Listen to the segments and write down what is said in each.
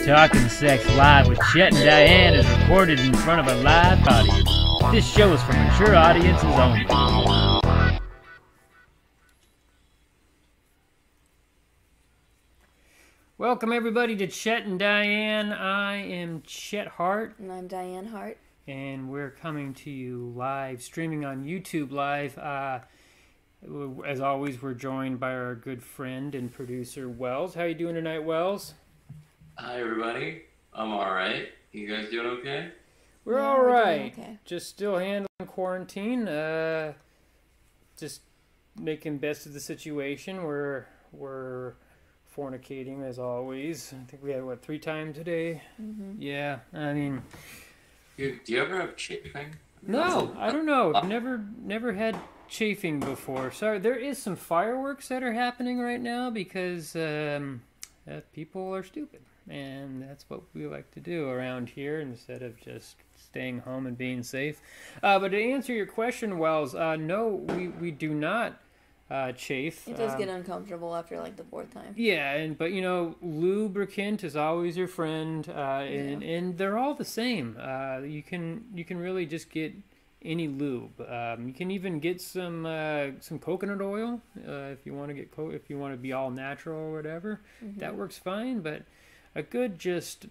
Talkin Sex Live with Chet and Diane is recorded in front of a live audience. This show is for mature audiences only. Welcome everybody to Chet and Diane. I am Chet Hart. And I'm Diane Hart. And we're coming to you live, streaming on YouTube Live. As always, we're joined by our good friend and producer, Wells. How you doing tonight, Wells? Hi, everybody. I'm all right. You guys doing okay? We're all right. Okay. Just still handling quarantine. Just making best of the situation. We're fornicating as always. I think we had, 3 times today? Mm-hmm. Yeah, I mean... Do you ever have chafing? No, I don't know. I've never had chafing before. Sorry, there is some fireworks that are happening right now because people are stupid. And that's what we like to do around here instead of just staying home and being safe. But to answer your question, Wells, no, we do not chafe. It does get uncomfortable after like the 4th time. Yeah, but you know, lubricant is always your friend, and they're all the same. You can really just get any lube. You can even get some coconut oil if you want to if you want to be all natural or whatever. Mm-hmm. That works fine, but a good just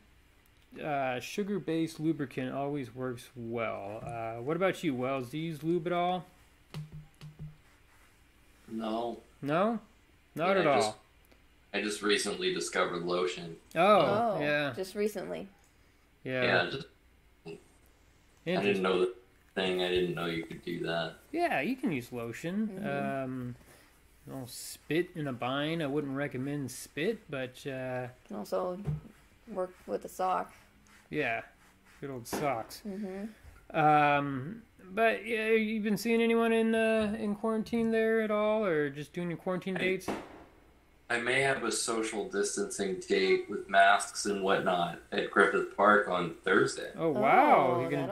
sugar-based lubricant always works well. What about you, Wells? Do you use lube at all? No. No? Not at all. I just recently discovered lotion. Oh, yeah. Just recently. Yeah. I didn't know the thing. I didn't know you could do that. Yeah, you can use lotion. Mm-hmm. Spit in a bind. I wouldn't recommend spit, but... can also work with a sock. Yeah, good old socks. Mm-hmm. But yeah, you been seeing anyone in quarantine there at all, or just doing your quarantine dates? I may have a social distancing date with masks and whatnot at Griffith Park on Thursday. Oh wow! You're gonna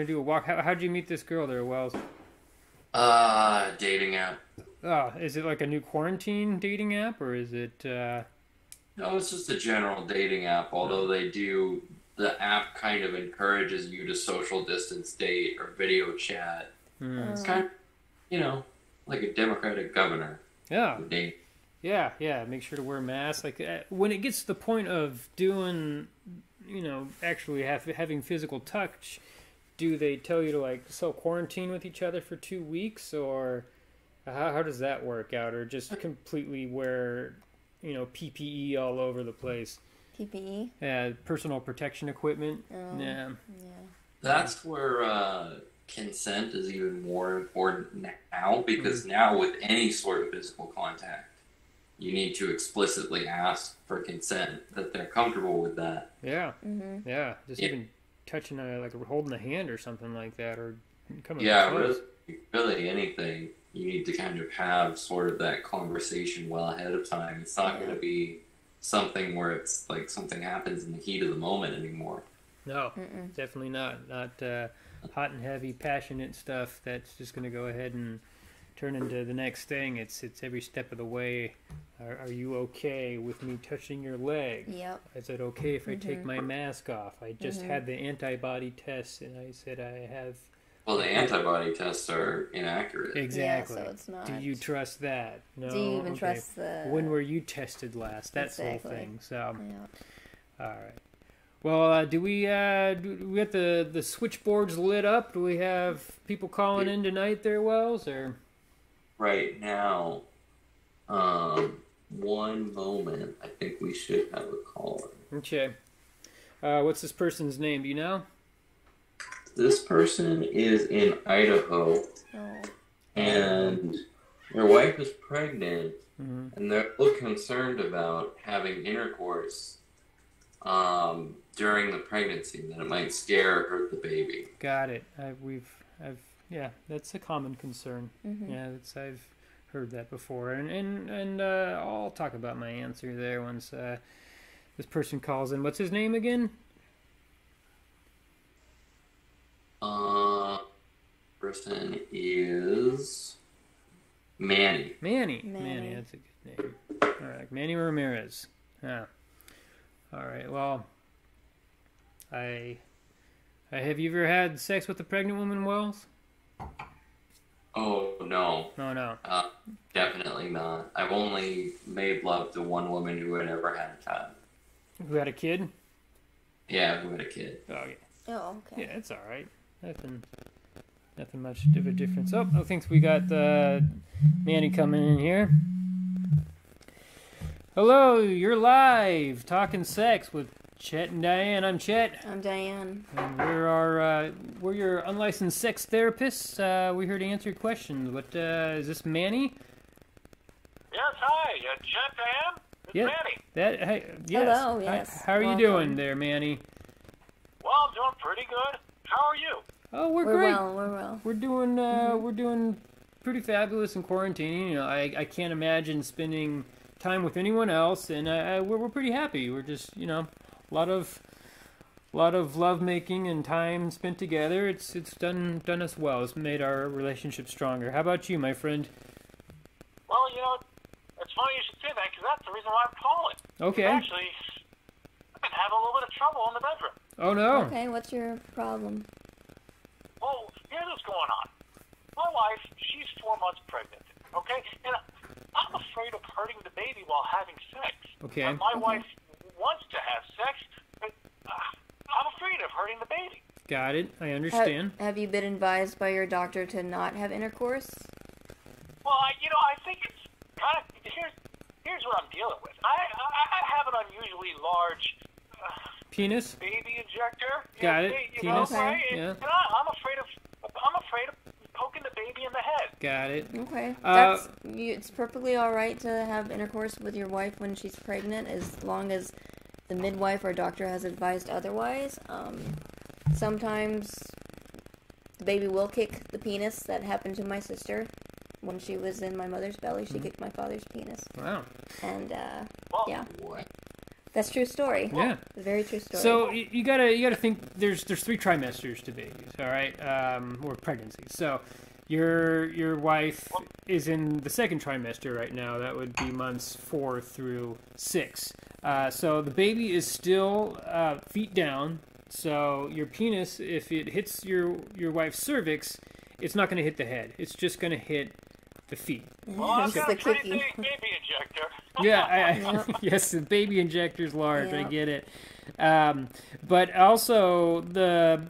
do a walk. How'd you meet this girl there, Wells? Dating app. Oh, is it like a new quarantine dating app, or is it? No, it's just a general dating app. Although the app kind of encourages you to social distance date or video chat. It's kind of, like a Democratic governor. Yeah. Yeah. Make sure to wear masks. Like when it gets to the point of doing, actually having physical touch, do they tell you to quarantine with each other for 2 weeks, or how does that work out, or just completely wear, PPE all over the place? PPE? Yeah, personal protection equipment. Oh, yeah. That's where consent is even more important now, because now with any sort of physical contact, you need to explicitly ask for consent that they're comfortable with that. Yeah. Mm-hmm. Yeah. Even touching holding a hand or something like that, or coming close. Really anything. You need to kind of have sort of that conversation well ahead of time. It's not going to be something where it's like something happens in the heat of the moment anymore. No, definitely not. Not hot and heavy, passionate stuff that's just going to go ahead and turn into the next thing. It's every step of the way. Are you okay with me touching your leg? Yep. Is it okay if I take my mask off? I just had the antibody test, and I said I have... Well, the antibody tests are inaccurate. Exactly. Yeah, so it's not... Do you trust that? No. Do you even trust the... When were you tested last? That's the whole thing. So, yeah. All right. Well, do we get the switchboards lit up? Do we have people calling in tonight there, Wells? Or right now, one moment. I think we should have a caller. Okay. What's this person's name? Do you know? This person is in Idaho, and their wife is pregnant, and they're a little concerned about having intercourse during the pregnancy, that it might scare or hurt the baby. Got it. That's a common concern. Yeah, I've heard that before, and I'll talk about my answer there once this person calls in. What's his name again? Person is Manny. Manny, that's a good name. All right, Manny Ramirez. Yeah. All right. Well, have you ever had sex with a pregnant woman, Wells? Oh, no. Oh, no. Definitely not. I've only made love to one woman who had ever had a child. Who had a kid? Yeah, who had a kid. Oh, yeah. Oh, okay. Yeah, it's all right. Nothing much of a difference. Oh, I think we got Manny coming in here. Hello, you're live, talking sex with Chet and Diane. I'm Chet. I'm Diane. And we're your unlicensed sex therapists. We're here to answer your questions. What is this, Manny? Yes, hi, Chet, Diane. It's Manny. Hey, yes. Hello, yes. How are you doing there, Manny? Well, I'm doing pretty good. How are you? Oh, we're We're great. well, we're well. We're doing pretty fabulous in quarantine. You know, I can't imagine spending time with anyone else, and we're pretty happy. We're just, you know, a lot of love making and time spent together. It's done us well. It's made our relationship stronger. How about you, my friend? Well, you know, it's funny you should say that because that's the reason why I'm calling. Okay. Actually, I've been having a little bit of trouble in the bedroom. Oh no. Okay, what's your problem? Well, here's what's going on. My wife, she's 4 months pregnant, okay? And I'm afraid of hurting the baby while having sex. Okay. And my wife wants to have sex, but I'm afraid of hurting the baby. Got it. I understand. Have you been advised by your doctor to not have intercourse? Well, I think it's kind of here's what I'm dealing with. I have an unusually large Penis? baby injector. Got it. Penis. Right? Yeah. And I'm afraid of poking the baby in the head. Got it. Okay. It's perfectly all right to have intercourse with your wife when she's pregnant, as long as the midwife or doctor has advised otherwise. Sometimes the baby will kick the penis. That happened to my sister when she was in my mother's belly. She kicked my father's penis. Wow. And Well, yeah, What? that's true story. Yeah. It's a very true story. So you gotta think there's 3 trimesters to babies, all right, or pregnancies. So your wife is in the 2nd trimester right now. That would be months 4 through 6. So the baby is still feet down. So your penis, if it hits your wife's cervix, it's not going to hit the head. It's just going to hit the feet. well, I've It's got the a pretty kicking. big baby injector. Yeah, yes, the baby injector's large. I Yeah. get it. But also the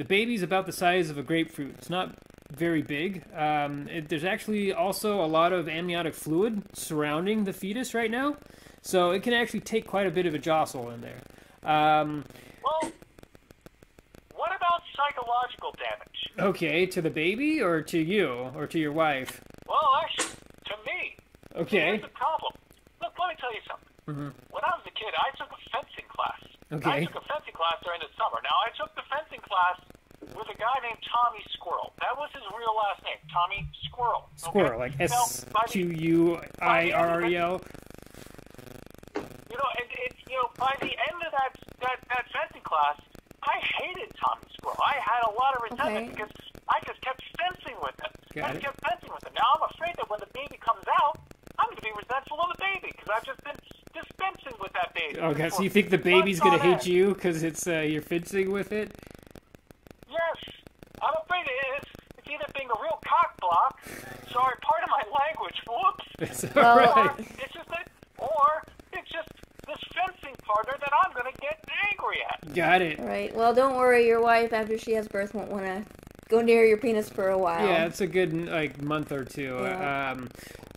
baby's about the size of a grapefruit. It's not very big. There's actually also a lot of amniotic fluid surrounding the fetus right now, so it can actually take quite a bit of a jostle in there. Well, what about psychological damage? Okay, to the baby or to you or to your wife? Well, actually, to me. Okay. Here's the problem. Look, let me tell you something. Mm-hmm. When I was a kid, I took a fencing class. Okay. I took a fencing class during the summer. Now, I took the fencing class with a guy named Tommy Squirrel. That was his real last name, Tommy Squirrel. Okay? Squirrel, like SQUIRREL. By the end of that fencing class, I hated Tommy Squirrel. I had a lot of resentment because I just kept fencing with him. Got it. Kept fencing with him. Now I'm afraid that when the baby comes out, I'm going to be resentful of the baby because I've just been dispensing with that baby. Okay, so you think the baby's gonna hate you because you're fencing with it? Yes. I'm afraid it's either being a real cock block, sorry, pardon my language, whoops, It's Well, alright. it's just that, or it's just this fencing partner that I'm going to get angry at. Got it. All right. Well, don't worry. Your wife, after she has birth, won't want to go near your penis for a while. Yeah, it's a good month or 2. Yeah.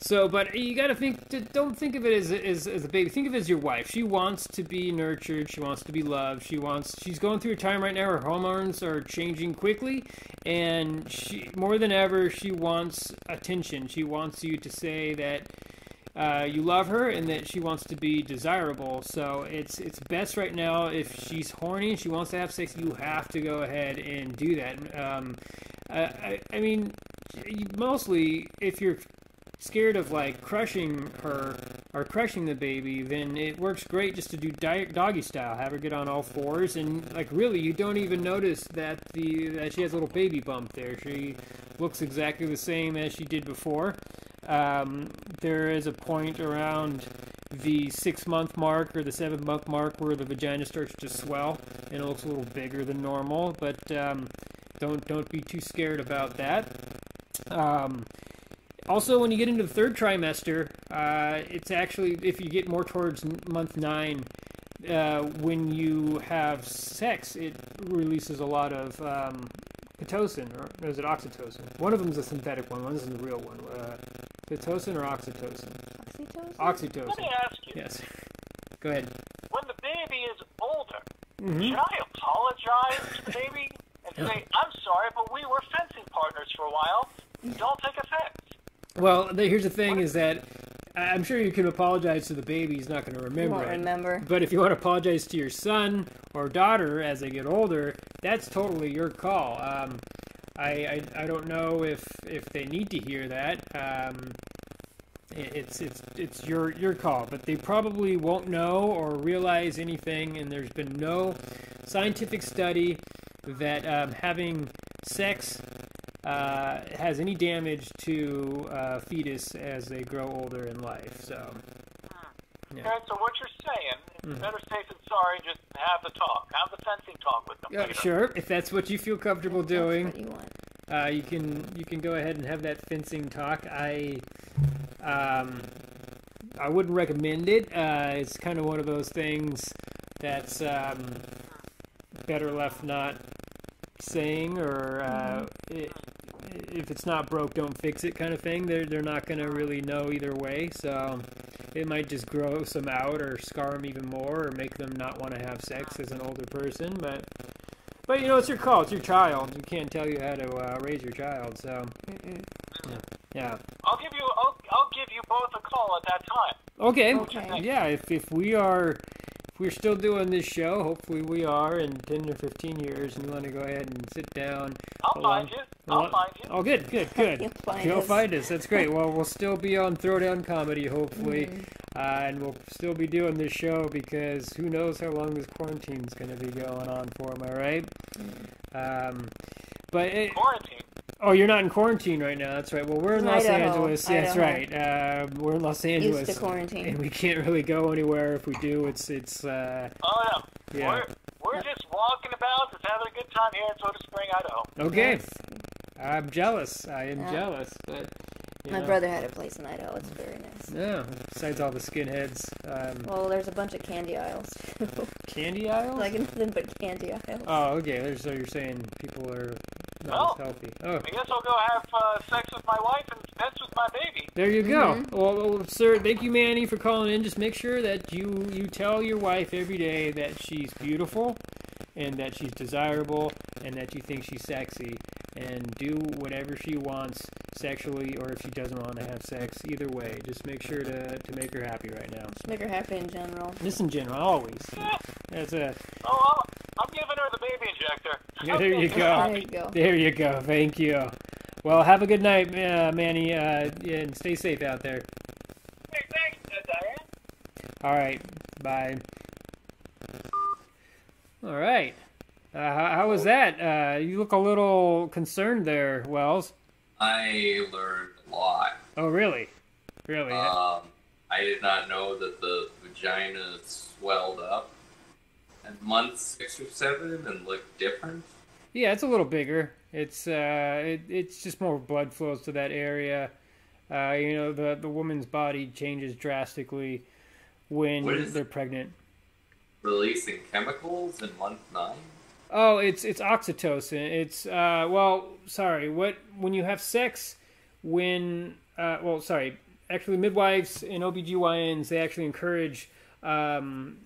But you got to don't think of it as a baby. Think of it as your wife. She wants to be nurtured. She wants to be loved. She's going through a time right now. Her hormones are changing quickly, and she more than ever she wants attention. She wants you to say that you love her and that she wants to be desirable. So it's best right now if she's horny and she wants to have sex, you have to go ahead and do that. I mean, mostly if you're scared of like crushing her or crushing the baby, then it works great just to do doggy style. Have her get on all 4s, and like really, you don't even notice that that she has a little baby bump there. She looks exactly the same as she did before. There is a point around the 6-month mark or the 7-month mark where the vagina starts to swell and it looks a little bigger than normal. But don't be too scared about that. Also, when you get into the 3rd trimester, it's actually, if you get more towards month 9, when you have sex, it releases a lot of pitocin, or is it oxytocin? One of them is a synthetic one is the real one. Pitocin or oxytocin? Oxytocin? Oxytocin. Let me ask you. Yes. Go ahead. When the baby is older, Mm-hmm. should I apologize to the baby and say, I'm sorry, but we were fencing partners for a while. Don't take offense. Well, here's the thing: is that I'm sure you can apologize to the baby. He's not going to remember Won't it. remember. But if you want to apologize to your son or daughter as they get older, that's totally your call. I don't know if they need to hear that. It's your call, but they probably won't know or realize anything. And there's been no scientific study that having sex has any damage to fetus as they grow older in life. So, yeah. Okay, so what you're saying, it's better safe than sorry, and just have the talk. Have the fencing talk with them later. Sure, if that's what you feel comfortable doing, That's what you want. you can go ahead and have that fencing talk. I wouldn't recommend it. It's kind of one of those things that's better left not saying, or if it's not broke, don't fix it kind of thing. They're not going to really know either way, so it might just gross them out or scar them even more or make them not want to have sex as an older person. But it's your call. It's your child. You can't tell you how to raise your child. So yeah. I'll give you both a call at that time. Okay. Okay. Yeah. If we're still doing this show, hopefully we are in 10 or 15 years, and you want to go ahead and sit down. I'll find you. I'll find you. Oh, good. You'll find us. That's great. Well, we'll still be on Throwdown Comedy, hopefully, and we'll still be doing this show because who knows how long this quarantine's going to be going on for, am I right? Quarantine. Oh, you're not in quarantine right now. That's right. Well, we're in Los Idaho. Angeles. Yeah, that's right. We're in Los Angeles. Used to quarantine. And we can't really go anywhere. If we do, it's Oh no. yeah. We're just walking about, just having a good time here in Soda Spring, Idaho. Okay. Yes. I'm jealous. I am Yeah. jealous, but My brother had a place in Idaho. It's very nice. Yeah. Besides all the skinheads, Well, there's a bunch of candy aisles. candy aisles. Like nothing but candy aisles. Oh, okay. So you're saying people are not Well, as healthy. Oh, I guess I'll go have sex with my wife and fence with my baby. there you go. Mm-hmm. Well, sir, thank you, Manny, for calling in. Just make sure that you tell your wife every day that she's beautiful and that she's desirable and that you think she's sexy, and do whatever she wants sexually, or if she doesn't want to have sex. Either way, just make sure to make her happy right now. Just make her happy in general. Just in general, always. That's a. Oh, I'm giving her the baby injector. Yeah, there you go. There you go. There you go. Thank you. Well, have a good night, Manny, and stay safe out there. Hey, thanks, Diane. All right. Bye. All right. How was that? You look a little concerned there, Wells. I learned a lot. Oh, really? Really? I did not know that the vagina swelled up at month 6 or 7 and looked different. Yeah, it's a little bigger. It's just more blood flows to that area. The woman's body changes drastically when they're pregnant. Releasing chemicals in month 9? Oh, it's oxytocin. It's when you have sex, actually midwives and OBGYNs, they actually encourage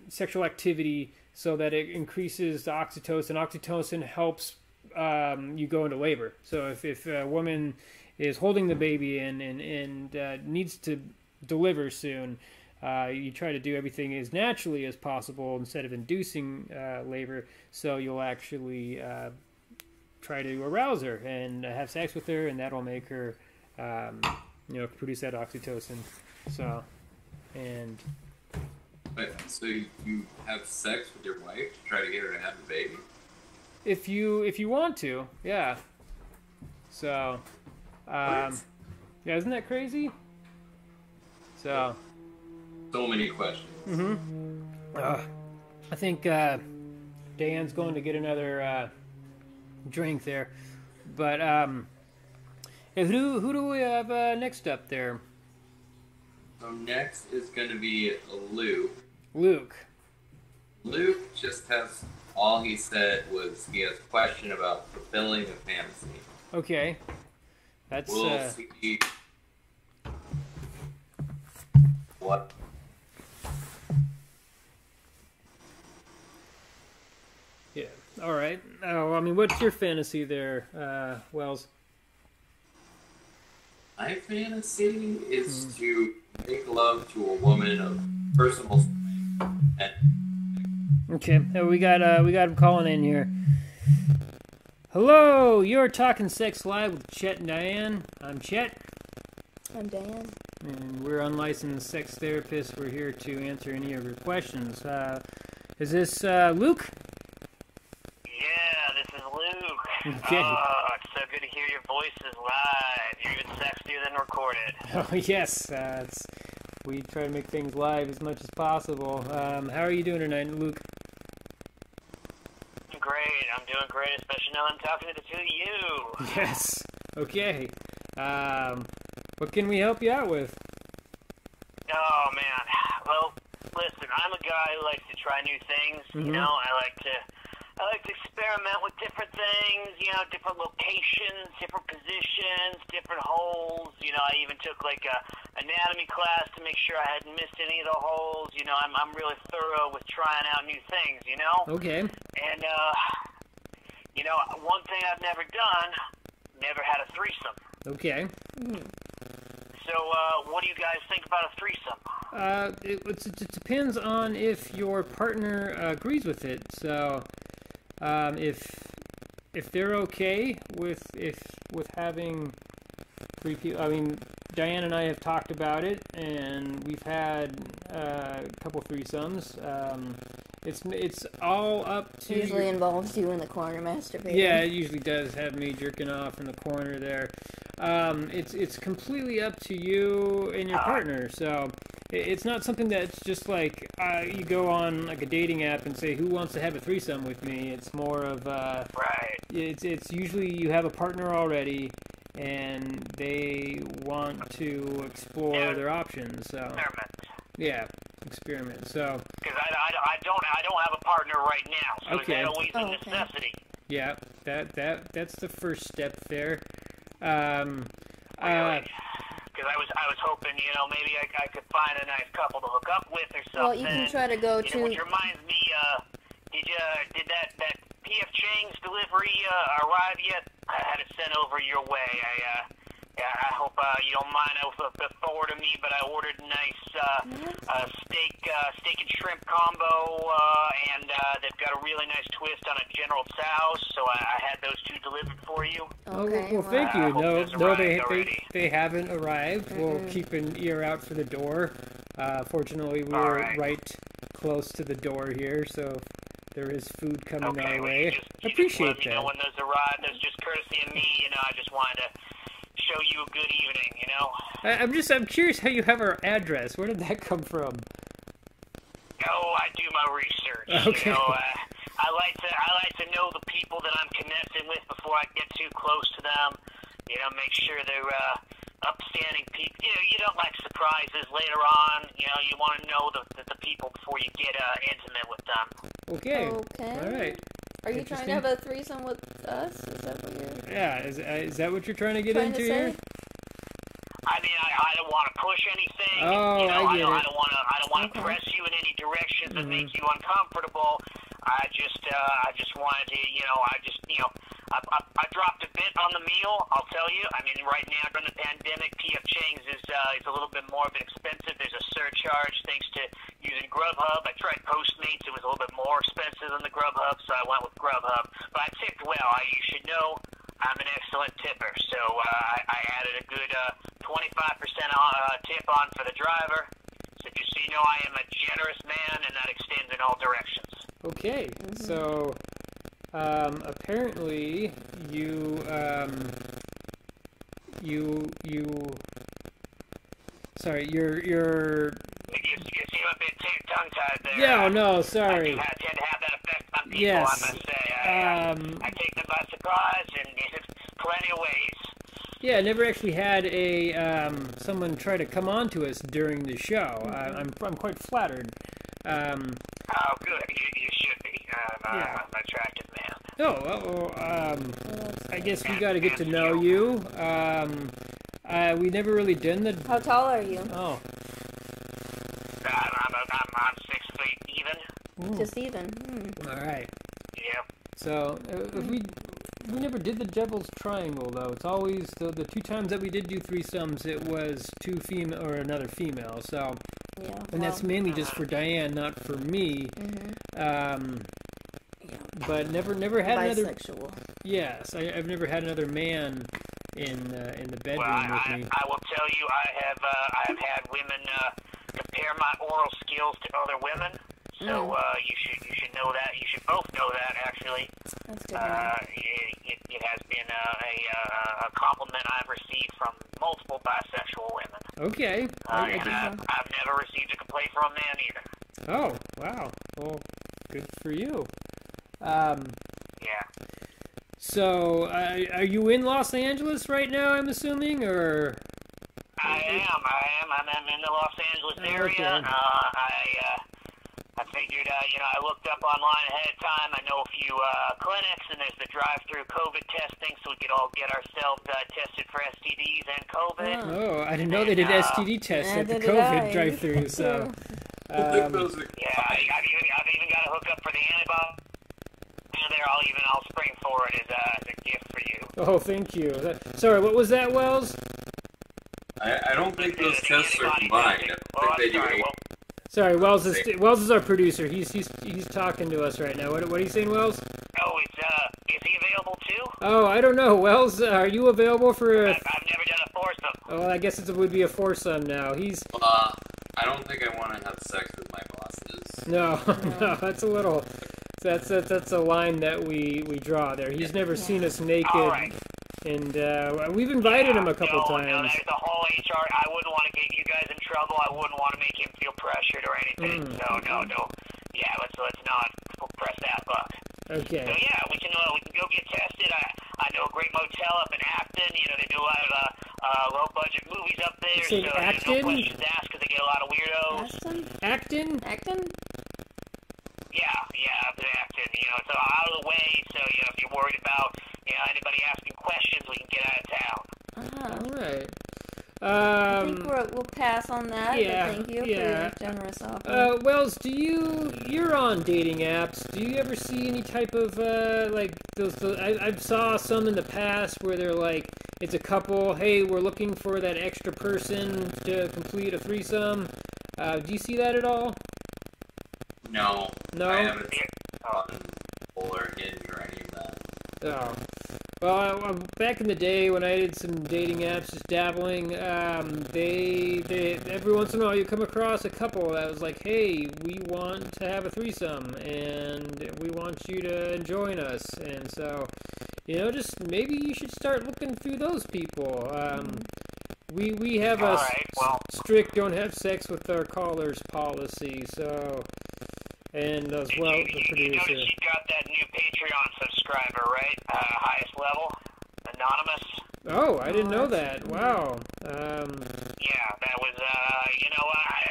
sexual activity so that it increases the oxytocin. Oxytocin helps you go into labor. So if a woman is holding the baby and needs to deliver soon, you try to do everything as naturally as possible instead of inducing labor. So you'll actually try to arouse her and have sex with her, and that'll make her, produce that oxytocin. So you have sex with your wife to try to get her to have the baby? if you want to, yeah. So, yeah, isn't that crazy? So. So many questions. I think Diane's going to get another drink there. But hey, who do we have next up there? So next is going to be Luke. Luke. Luke just has, all he said was he has a question about fulfilling a fantasy. Okay. That's We'll see what. yeah. All right. Oh, I mean, what's your fantasy there, Wells? My fantasy is to make love to a woman of personal strength and Okay. We got him calling in here. Hello, you're Talking Sex Live with Chet and Diane. I'm Chet. I'm Diane. And we're unlicensed sex therapists. We're here to answer any of your questions. Is this Luke? Yeah, this is Luke. Okay. Oh, it's so good to hear your voices live. You're even sexier than recorded. Oh, yes. We try to make things live as much as possible. How are you doing tonight, Luke? Great, I'm doing great, especially now I'm talking to the two of you. Yes. Okay. What can we help you out with? Oh, man. Well, listen, I'm a guy who likes to try new things, you know? I like to experiment with different things, you know, different locations, different positions, different holes. You know, I even took like a anatomy class to make sure I hadn't missed any of the holes. You know, I'm really thorough with trying out new things, you know? Okay. And, you know, one thing I've never done, never had a threesome. Okay. So, what do you guys think about a threesome? It depends on if your partner agrees with it. So, if they're okay with having three people, I mean, Diane and I have talked about it, and we've had a couple threesomes. It's all up to. Usually involves you in the corner masturbating. Yeah, it usually does have me jerking off in the corner there. It's completely up to you and your partner. So it's not something that's just like you go on like a dating app and say who wants to have a threesome with me. It's more of Right. It's usually you have a partner already and they want to explore their options. So Experiment. yeah, experiment. So Because I don't have a partner right now, so Okay. is that always a Oh, okay. necessity? yeah, that's the first step there. Really? Because I was hoping, you know, maybe I could find a nice couple to hook up with or something. Well, you can try to go You know, which to. reminds me, did that P.F. Chang's delivery arrive yet? I had it sent over your way. I hope you don't mind forwarding me, but I ordered a nice steak and shrimp combo, and they've got a really nice twist on a General Tso's, so I had those two delivered for you. Okay. well, thank you. I hope No, those no, arrived already. they haven't arrived. We'll keep an ear out for the door. Fortunately, we're right. right close to the door here, so there is food coming Okay, our well, way. you just Appreciate let me know that. when those arrive. That's just courtesy of me, you know. I just wanted to show you a good evening, you know. I'm curious how you have our address. Where did that come from? Oh, I do my research. Okay. You know, I like to know the people that I'm connecting with before I get too close to them. You know, make sure they're upstanding people. You know, you don't like surprises later on. You know, you want to know the people before you get intimate with them. Okay. Okay. All right. Are you trying to have a threesome with us? Is that what you're Yeah. Is that what you're trying to get trying into to say? here? I mean, I don't want to push anything. Oh, you know, I get it. I don't want to Okay. press you in any directions that make you uncomfortable. I just wanted to, you know, I dropped a bit on the meal. I'll tell you. I mean, right now during the pandemic, P.F. Chang's is a little bit more expensive. There's a surcharge thanks to using Grubhub. I tried Postmates. It was a little bit more expensive than the Grubhub, so I went with Grubhub. But I tipped well. You should know I'm an excellent tipper, so I added a good 25% tip on for the driver. So just so you know, I am a generous man, and that extends in all directions. Okay. So apparently you sorry, you're You a bit tongue-tied there. Yeah, no, I sorry. tend to have that effect on people, Yes. I must say. I take them by surprise in plenty of ways. Yeah, I never actually had a someone try to come on to us during the show. I'm quite flattered. Oh, good. You should be. I'm an attractive man. I guess we got to get to know you. We never really done the. How tall are you? Oh. I'm 6 feet even. Ooh. Just even. All right. Yeah. So if we never did the Devil's Triangle though. It's always the 2 times that we did do threesomes. It was 2 female or another female. So. Yeah. And that's mainly just for Diane, not for me. But never had bisexual. another. Yes, I've never had another man in the bedroom with me. I will tell you, I have had women compare my oral skills to other women. So you should know that. You should both know that actually. That's good. It has been a compliment I've received from multiple bisexual women. Okay. And I've never received a complaint from a man either. Oh, wow. Well, good for you. Yeah. So, are you in Los Angeles right now, I'm assuming, or? I am. I'm in the Los Angeles area. Okay. I figured, I looked up online ahead of time. I know a few clinics, and there's the drive-through COVID testing, so we could all get ourselves tested for STDs and COVID. Oh, I didn't know they did STD tests at the COVID drive-through. So, I've even got a hookup for the antibiotics. I'll spring for it as a gift for you. Oh, thank you. Sorry, what was that, Wells? I don't think those tests are combined. I think they do. Sorry, Wells is our producer. He's talking to us right now. What are you saying, Wells? Oh, is he available too? Oh, I don't know. Wells, are you available for? I've never done a foursome. Oh, I guess it would be a foursome now. I don't think I want to have sex with my bosses. No, that's a little. That's a line that we draw there. He's never seen us naked, right. And we've invited him a couple times. No, there's the whole HR. I wouldn't want to get you guys in trouble. I wouldn't want to make him feel pressured or anything. So no. Yeah, let's not press that button. Okay. So yeah, we can go get tested. I know a great motel up in Acton. They do a lot of low budget movies up there. So Acton? No questions asked because they get a lot of weirdos. Acton? Yeah, up in Acton. It's out of the way. So if you're worried about anybody asking questions, we can get out of town. All right. I think we'll pass on that. Yeah, But thank you for your generous offer. Wells, you're on dating apps. Do you ever see any type of like those? I saw some in the past where they're like, it's a couple. Hey, we're looking for that extra person to complete a threesome. Do you see that at all? No. No. I haven't on or Hinge or any of that. Oh. Well, back in the day when I did some dating apps, just dabbling, they every once in a while you come across a couple that was like, hey, we want to have a threesome, and we want you to join us, and so, just maybe you should start looking through those people. We have a strict don't have sex with our callers policy, so. And as well, the producer. You notice you got that new Patreon subscriber, right? Highest level, anonymous. Oh, I didn't know that. Wow. Yeah, that was.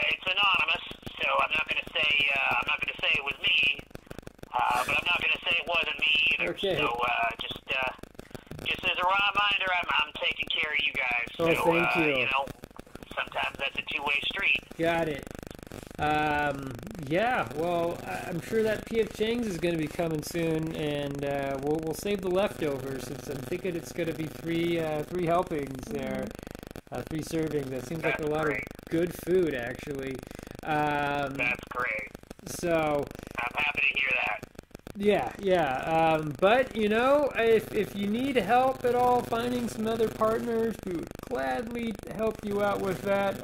It's anonymous, so I'm not gonna say it was me, but I'm not gonna say it wasn't me either. Okay. So just as a reminder, I'm taking care of you guys. Oh, so, thank you. Sometimes that's a two-way street. Got it. Yeah, well, I'm sure that P.F. Chang's is going to be coming soon, and we'll save the leftovers, since I'm thinking it's going to be three helpings there, 3 servings. That seems like a lot of good food, actually. That's great. So I'm happy to hear that. Yeah. But if you need help at all finding some other partners, we would gladly help you out with that.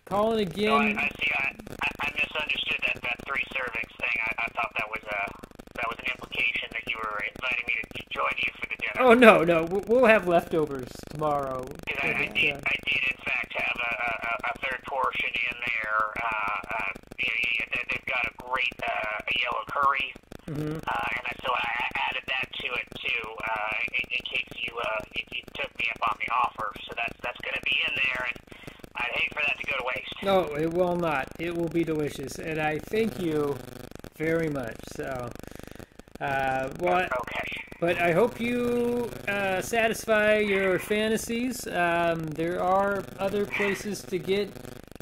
Calling again. No, I see. I misunderstood that 3 servings thing. I thought that was an implication that you were inviting me to join you for the dinner. Oh no, we'll have leftovers tomorrow. I did in fact have a third portion in there. Mm-hmm. So I added that to it too, in case you took me up on the offer. So that's going to be in there, and I'd hate for that to go to waste. No, it will not. It will be delicious, and I thank you very much. So, Okay. but I hope you satisfy your fantasies. There are other places to get.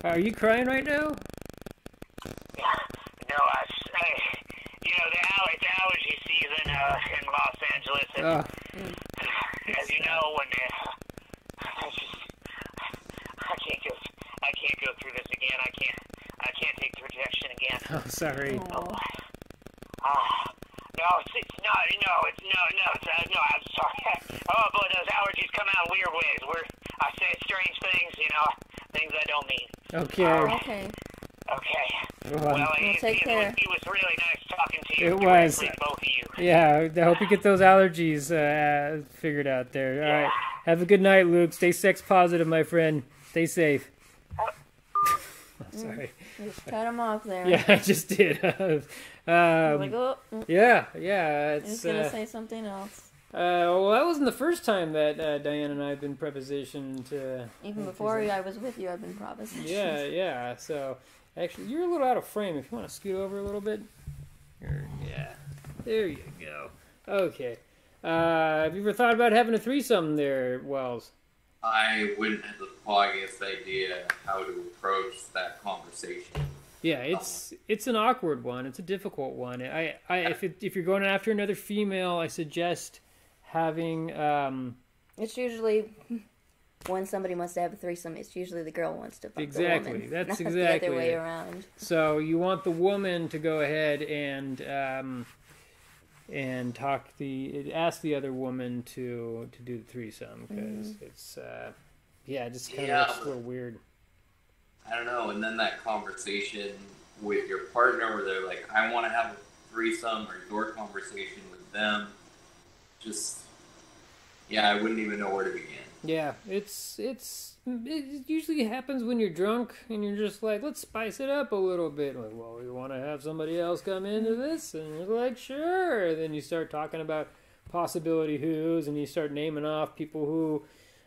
Are you crying right now? No, it's allergy season in Los Angeles. And, as you know, when I can't go through this again. I can't take the rejection again. Oh, sorry. Oh. No, I'm sorry. Oh boy, those allergies come out in weird ways. I say strange things, things I don't mean. Okay. Okay. Okay. Well, take care. It was really nice talking to you. It was. Both of you. Yeah, I hope you get those allergies figured out there. All right. Have a good night, Luke. Stay sex positive, my friend. Stay safe. Sorry. Just cut him off there. Yeah, I just did. Like, oh, Yeah. I It's was gonna say something else. well, that wasn't the first time that Diane and I have been prepositioned. Even before I was with you, I've been propositioned. Yeah. So, actually, you're a little out of frame. If you want to scoot over a little bit. Yeah. There you go. Okay. Have you ever thought about having a threesome there, Wells? I wouldn't have the foggiest idea how to approach that conversation. Yeah, it's an awkward one. It's a difficult one. If you're going after another female, I suggest having. It's usually when somebody wants to have a threesome, it's usually the girl wants to fuck Exactly. the woman. That's not exactly the other way it. around. So you want the woman to go ahead and ask the other woman to do the threesome because it's just kind of looks a little weird. I don't know, and then that conversation with your partner where they're like, I want to have a threesome, or your conversation with them, I wouldn't even know where to begin. Yeah, it usually happens when you're drunk and you're just like, let's spice it up a little bit. Like, well, you want to have somebody else come into this? And you're like, sure. Then you start talking about possibility who's, and you start naming off people who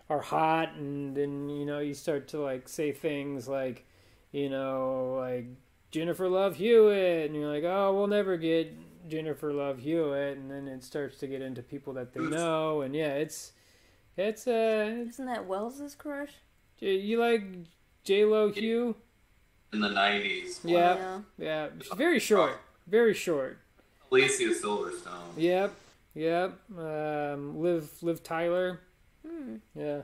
are hot, and then, you start to, like, say things like, like Jennifer Love Hewitt, and you're like, oh, we'll never get Jennifer Love Hewitt, and then it starts to get into people that they know, and Isn't that Wells's crush? You like J-Lo Hugh? In the 90s. Yeah. Very short. Very short. Alicia Silverstone. Yep. Liv Tyler. Yeah.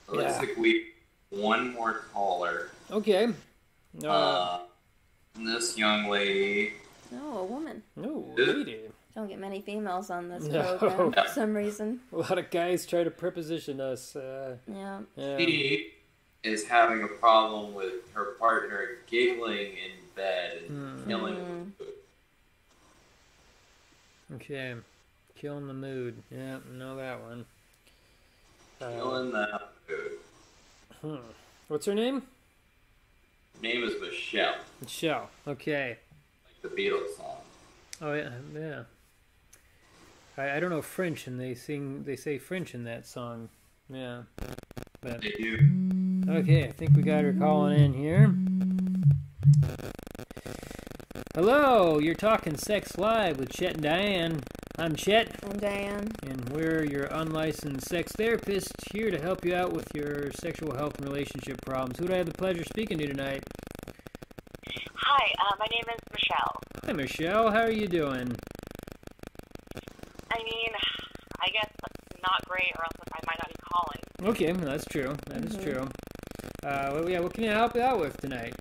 It looks like we one more caller. Okay. This young lady. No, a woman. No, lady. Don't get many females on this No. program for some reason. A lot of guys try to preposition us. Yeah. She is having a problem with her partner giggling in bed and killing the mood. Okay. Killing the mood. Yeah, know that one. Killing that mood. What's her name? Her name is Michelle. Michelle. Okay. Like the Beatles song. Oh yeah. I don't know French, and they say French in that song. Yeah. But, They do. okay, I think we got her calling in here. Hello, you're talking Sex Live with Chet and Diane. I'm Chet. I'm Diane. And we're your unlicensed sex therapists here to help you out with your sexual health and relationship problems. Who do I have the pleasure of speaking to tonight? Hi, my name is Michelle. Hi, Michelle. How are you doing? I mean, I guess not great, or else I might not be calling. Okay, that's true. That is true. What can I help you out with tonight?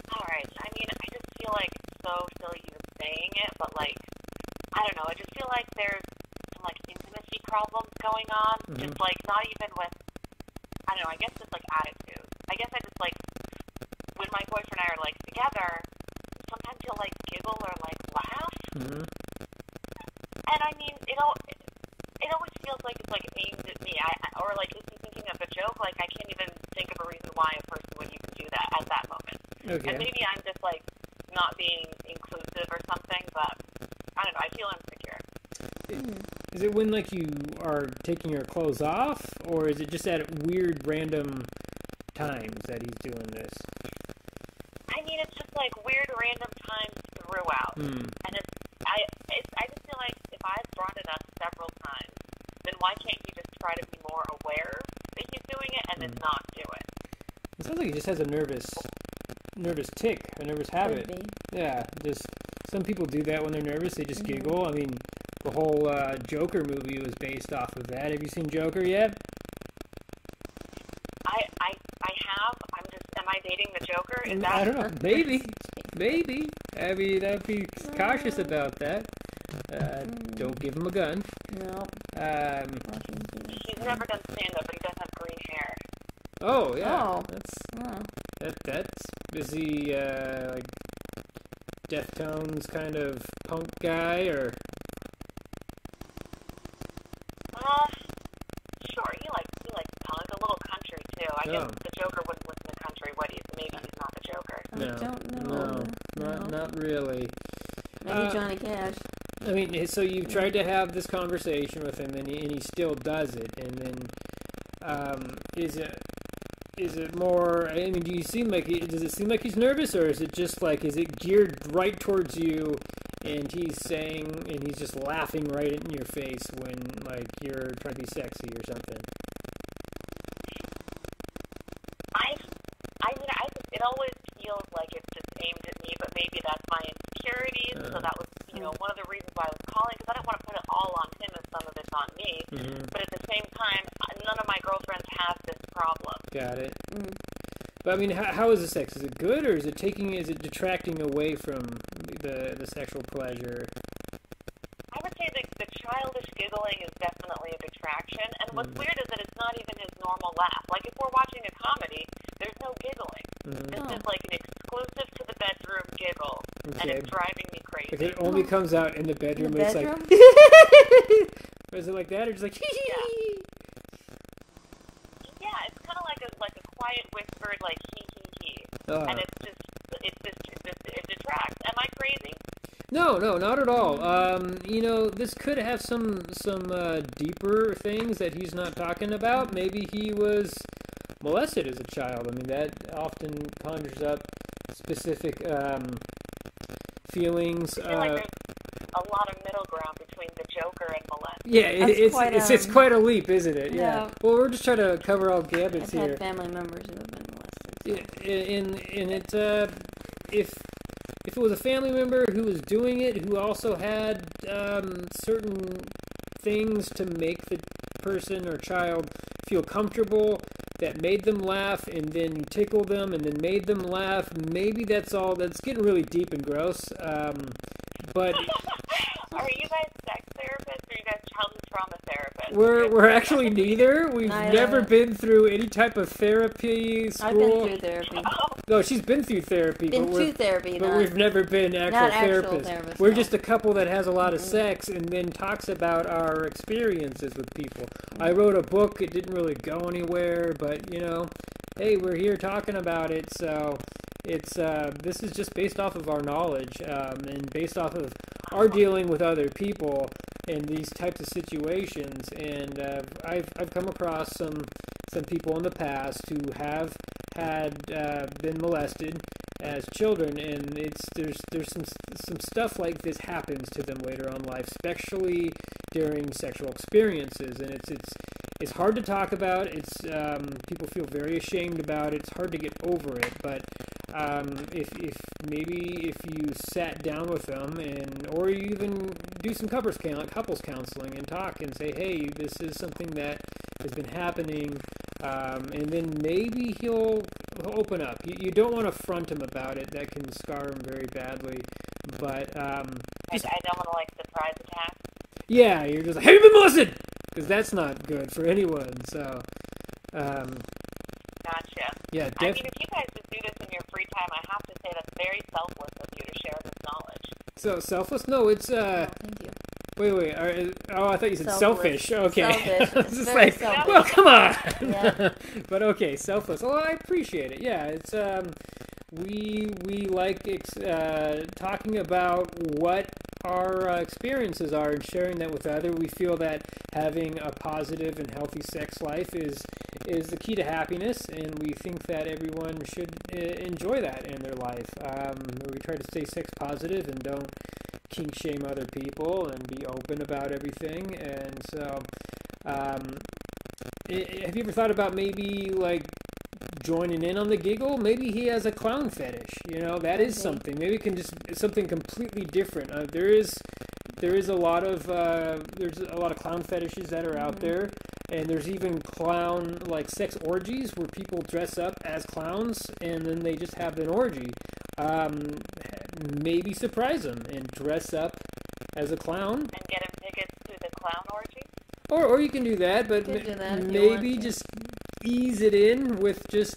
Alright, I mean, I just feel like so silly even saying it, but like, I don't know, I just feel like there's some like intimacy problems going on. Just like, not even with, I don't know, I guess just like attitude. I guess I just like, when my boyfriend and I are like together, sometimes he'll like giggle or like laugh. And I mean, it always feels like it's like aimed at me. Or like, is he thinking of a joke? Like, I can't even think of a reason why a person would even do that at that moment. Okay. And maybe I'm just like not being inclusive or something, but I don't know. I feel insecure. Is it when like you are taking your clothes off, or is it just at weird random times that he's doing this? I mean, it's just like weird random times throughout, and I just feel like if I've brought it up several times, then why can't you just try to be more aware that he's doing it and then not do it? It sounds like he just has a nervous tick, a nervous habit. Could be. Yeah, just some people do that when they're nervous. They just giggle. I mean, the whole Joker movie was based off of that. Have you seen Joker yet? I have. I'm just. Am I dating the Joker? Is that? I don't know. Maybe. I mean, I'd be cautious about that. Don't give him a gun. No. He's never done stand-up, but he does have green hair. Oh yeah. Oh. That's is he like Deftones kind of punk guy or? Sure. He likes punk, a little country too. I guess the Joker wouldn't listen to country, would he? So maybe he's not the Joker. I don't know. No, not really. Maybe Johnny Cash. I mean, so you've tried to have this conversation with him, and he still does it. And then, is it more? I mean, does it seem like he's nervous, or is it just like is it geared right towards you, and he's just laughing right in your face when like you're trying to be sexy or something? It always feels like it's just aimed at me, but maybe that's my insecurities. So that was, one of the reasons why I was calling, because I don't want to put it all on him and some of it's on me. But at the same time, none of my girlfriends have this problem. Got it. But I mean, how is the sex? Is it good, or is it detracting away from the sexual pleasure? I would say the childish giggling is definitely a detraction. And what's weird is that it's not even his normal laugh. Like, if we're watching a comedy, there's no giggling. This is like an exclusive to the bedroom giggle. Okay. And it's driving me crazy. If it only comes out in the bedroom, In the it's bedroom? like... Or is it like that, or just like... Yeah, it's kind of like a quiet whispered, like, he. And it detracts. Am I crazy? No, not at all. This could have some deeper things that he's not talking about. Maybe he was molested as a child. I mean, that often conjures up specific feelings. I feel like there's a lot of middle ground between the Joker and molest. Yeah, it's quite a leap, isn't it? Yeah. Well, we're just trying to cover all gambits here. I've had family members who have been molested. So. Yeah, and it's if it was a family member who was doing it, who also had certain things to make the person or child feel comfortable, that made them laugh, and then tickle them, and then made them laugh, maybe that's getting really deep and gross. But are you guys sex therapists, or are you guys childhood trauma therapists? We're actually neither. We've never been through any type of therapy school. I've been through therapy. No, she's been through therapy. But we've never been actual therapists. We're just a couple that has a lot of sex and then talks about our experiences with people. I wrote a book. It didn't really go anywhere, but hey, we're here talking about it. So it's this is just based off of our knowledge and based off of our dealing with other people in these types of situations. And I've come across some people in the past who have had been molested as children, and there's some stuff like this happens to them later on in life, especially during sexual experiences, and it's hard to talk about. It's people feel very ashamed about it. It's hard to get over it, but if you sat down with them or you even do some couples counseling and talk and say, hey, this is something that has been happening, and then maybe he'll open up. You don't want to front him about it. That can scar him very badly. But I don't want to surprise attack. Yeah, you're just like, have you been molested? Because that's not good for anyone. So, gotcha. Yeah, I mean, if you guys just do this in your free time, I have to say that's very selfless of you to share this knowledge. So selfless? No, it's Oh, thank you. Wait. I thought you said selfish. Okay. Selfish. I was just Very like, selfish. well, come on. Yeah. But okay, selfless. Oh, I appreciate it. Yeah, it's we like talking about what our experiences are and sharing that with others. We feel that having a positive and healthy sex life is the key to happiness, and we think that everyone should enjoy that in their life. We try to stay sex positive and don't kink shame other people and be open about everything. And so, have you ever thought about maybe like joining in on the giggle? Maybe he has a clown fetish. You know, that is something. Maybe it can just something completely different. There is a lot of clown fetishes that are out there, and there's even clown like sex orgies where people dress up as clowns and then they just have an orgy. Maybe surprise them and dress up as a clown And get him tickets to the clown orgy? or you can do that, but You could do that if you maybe want to. just ease it in with just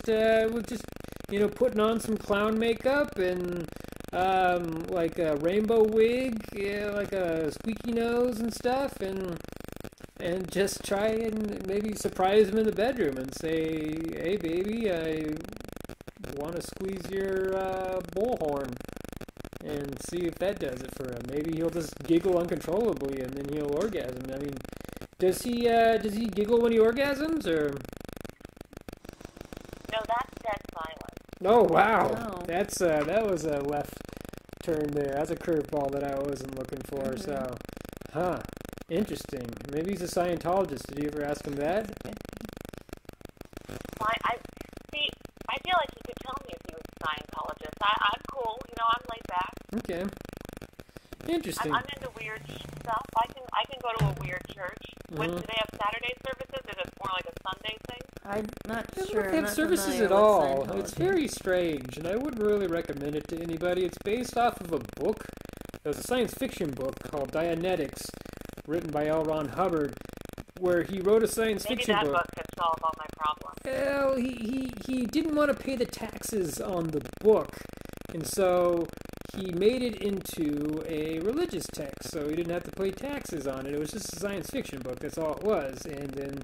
putting on some clown makeup and like a rainbow wig, like a squeaky nose and stuff, and just try and maybe surprise him in the bedroom and say, "Hey, baby, I want to squeeze your bullhorn," and see if that does it for him. Maybe he'll just giggle uncontrollably and then he'll orgasm. I mean, does he giggle when he orgasms, or? No, that's dead silent. Oh wow, Oh. that was a left turn there. That's a curveball that I wasn't looking for. So, interesting. Maybe he's a Scientologist. Did you ever ask him that? I feel like he could tell me if he was a Scientologist. I'm cool, I'm laid back. Okay, interesting. I'm into weird stuff. I can go to a weird church. Do they have Saturday services? Is it more like a Sunday thing? I'm not They sure. don't I'm have not services familiar at with all. Scientology. It's very strange, and I wouldn't really recommend it to anybody. It's based off of a book. It was a science fiction book called Dianetics, written by L. Ron Hubbard, where he wrote a science Maybe fiction that book. book could solve all my problems. Well, he didn't want to pay the taxes on the book, and so he made it into a religious text, so he didn't have to pay taxes on it. It was just a science fiction book, that's all it was, and then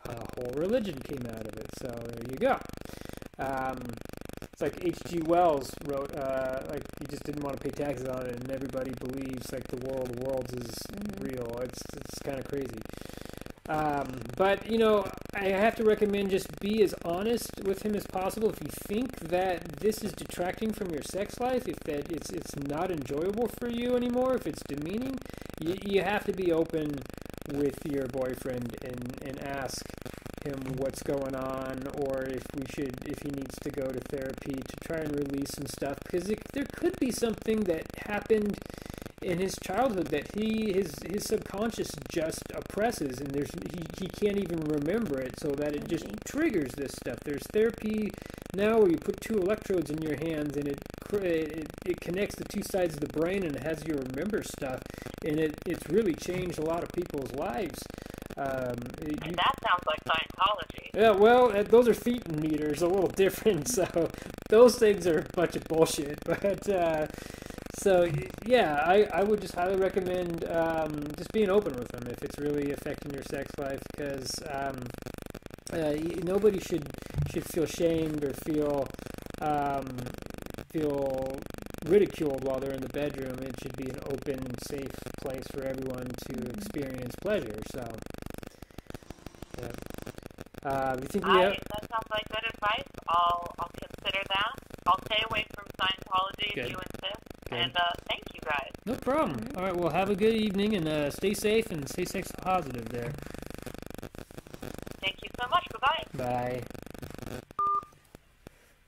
a whole religion came out of it, so there you go. It's like H.G. Wells wrote, like he just didn't want to pay taxes on it, and everybody believes like the War of the Worlds is real. It's kind of crazy. But I have to recommend just be as honest with him as possible. If you think that this is detracting from your sex life, if that it's not enjoyable for you anymore, if it's demeaning, you have to be open with your boyfriend and ask him what's going on, or if he needs to go to therapy to try and release some stuff, because there could be something that happened in his childhood that his subconscious just oppresses, and he can't even remember it, so that it just triggers this stuff. There's therapy now where you put 2 electrodes in your hands, and it connects the 2 sides of the brain, and it has you remember stuff, and it's really changed a lot of people's lives. And that sounds like Scientology. Yeah, well, those are Thetan meters, a little different, so those things are a bunch of bullshit, but so yeah, I would just highly recommend just being open with them if it's really affecting your sex life, because nobody should feel shamed or feel ridiculed while they're in the bedroom. It should be an open, safe place for everyone to experience pleasure. So, you think That sounds like good advice. I'll consider that. I'll stay away from Scientology if you insist. Good. And thank you guys. No problem. All right, well, have a good evening, and stay safe and stay sex positive there. Thank you so much. Bye-bye. Bye.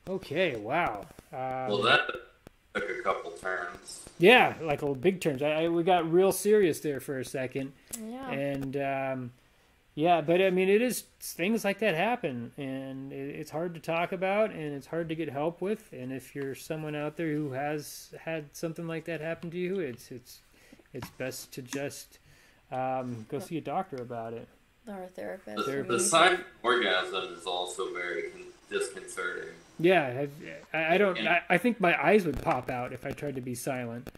Okay, wow. Well, that took a couple turns. Yeah, like big terms. We got real serious there for a second. Yeah. And, yeah, but I mean, it is, things like that happen, and it's hard to talk about, and it's hard to get help with. And if you're someone out there who has had something like that happen to you, it's best to just go see a doctor about it. Or a therapist. The sign of orgasm is also very disconcerting. Yeah, I think my eyes would pop out if I tried to be silent.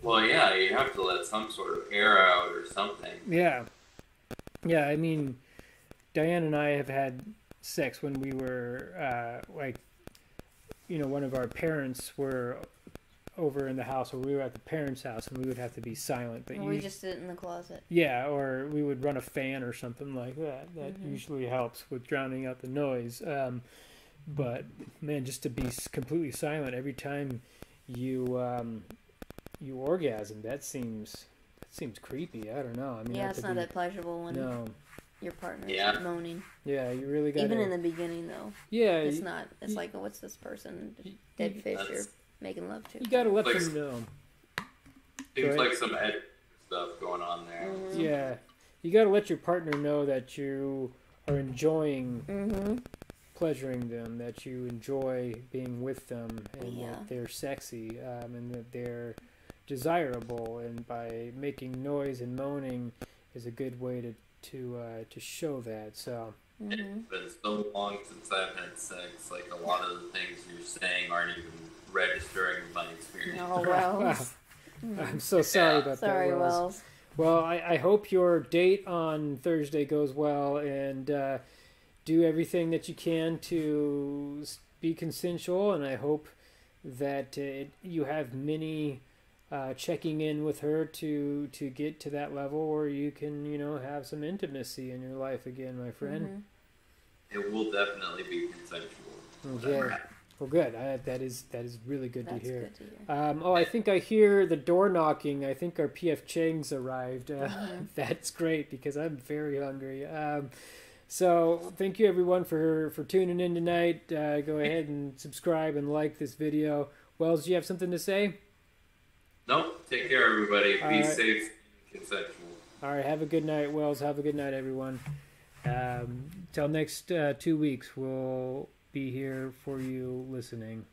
Well, yeah, you have to let some sort of air out or something. Yeah. Yeah, I mean, Diane and I have had sex when we were, one of our parents were over in the house, or we were at the parents' house, and we would have to be silent. But we just sit in the closet. Yeah, or we would run a fan or something like that. That usually helps with drowning out the noise. But man, just to be completely silent every time you orgasm, that seems creepy. I don't know. I mean, it's not that pleasurable when your partner's moaning. Yeah, you really got even in the beginning though. Yeah, it's not. It's like, what's this person? Dead fish you're making love to. You gotta let them know. Seems like some ed stuff going on there. Mm-hmm. Yeah, you gotta let your partner know that you are enjoying pleasuring them, that you enjoy being with them, and that they're sexy, and that they're desirable. And by making noise and moaning is a good way to show that. So. It's been so long since I've had sex. Like, a lot of the things you're saying aren't even registering my experience. Oh, Wells. I'm so sorry about that, Sorry, Wells. Well, I hope your date on Thursday goes well, and do everything that you can to be consensual, and I hope that you have Minnie checking in with her to get to that level where you can, have some intimacy in your life again, my friend. It will definitely be consensual. Okay. Well, good. That is really good to hear. Good to hear. I think I hear the door knocking. I think our PF Chang's arrived. That's great because I'm very hungry. So thank you everyone for tuning in tonight. Go ahead and subscribe and like this video. Wells, do you have something to say? Nope. Take care, everybody. Be safe and consensual. All right. Have a good night, Wells. Have a good night, everyone. Till next 2 weeks, we'll be here for you listening.